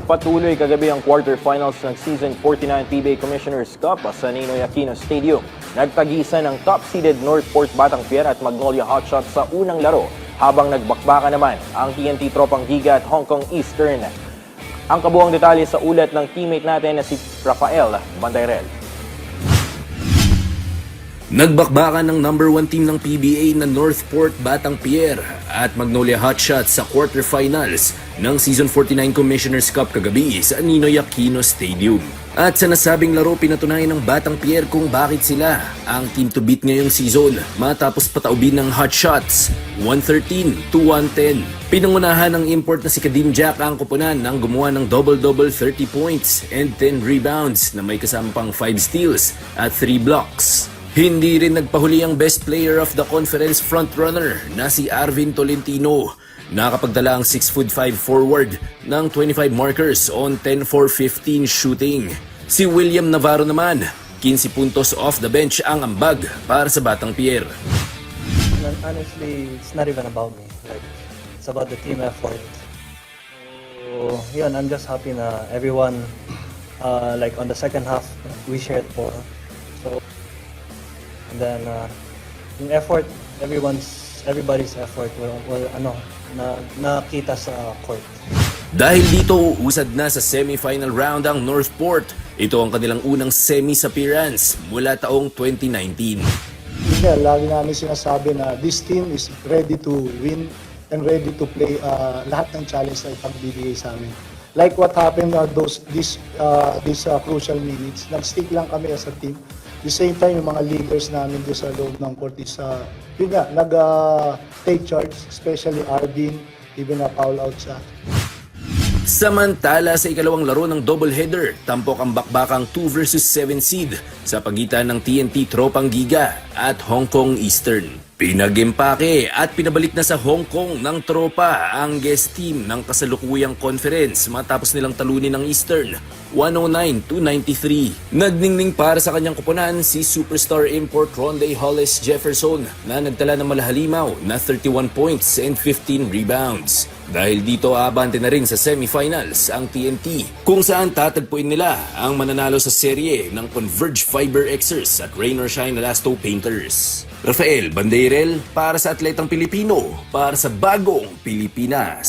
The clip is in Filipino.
Nagpatuloy kagabi ang quarterfinals ng Season 49 PBA Commissioner's Cup sa Ninoy Aquino Stadium. Nagtagisan ng top-seeded Northport Batang Pier at Magnolia Hotshots sa unang laro, habang nagbakbaka naman ang TNT Tropang Giga at Hong Kong Eastern. Ang kabuang detalye sa ulat ng teammate natin na si Rafael Bandayrel. Nagbakbakan ng number 1 team ng PBA na Northport Batang Pier at Magnolia Hotshots sa quarterfinals ng Season 49 Commissioner's Cup kagabi sa Ninoy Aquino Stadium. At sa nasabing laro, pinatunayan ng Batang Pier kung bakit sila ang team to beat ngayong season matapos pataubin ng Hotshots 113-110. Pinangunahan ng import na si Kadim Jack ang koponan nang gumawa ng double-double 30 points and 10 rebounds na may kasama pang 5 steals at 3 blocks. Hindi rin nagpahuli ang best player of the conference frontrunner na si Arvin Tolentino. Nakapagdala ang 6'5" forward ng 25 markers on 10-4-15 shooting. Si William Navarro naman, 15 puntos off the bench ang ambag para sa Batang Pier. Honestly, it's not even about me. Like, it's about the team effort. So, yun, I'm just happy na everyone, like on the second half, we shared more. So, and then, yung effort, everybody's effort will nakita sa court. Dahil dito, uusad na sa semi-final round ang Northport. Ito ang kanilang unang semis appearance mula taong 2019. Yeah, lagi namin sinasabi na this team is ready to win and ready to play lahat ng challenge na ipagbibigay sa amin. Like what happened these crucial minutes, nag-stick lang kami as a team. At the same time, yung mga leaders namin doon sa loob ng court is nag-take charge, especially Arvin, even na foul out siya. Samantala sa ikalawang laro ng doubleheader, tampok ang bakbakang 2 versus 7 seed sa pagitan ng TNT Tropang Giga at Hong Kong Eastern. Pinag-impake at pinabalik na sa Hong Kong ng tropa ang guest team ng kasalukuyang conference matapos nilang talunin ng Eastern 109-93. Nagningning para sa kanyang koponan si superstar import Ronday Hollis Jefferson na nagtala ng malahalimaw na 31 points and 15 rebounds. Dahil dito aabante na rin sa semifinals ang TNT kung saan tatagpuin nila ang mananalo sa serye ng Converge Fiber Xers at Rain or Shine Elasto Painters. Rafael Bandayrel para sa Atletang Pilipino, para sa Bagong Pilipinas.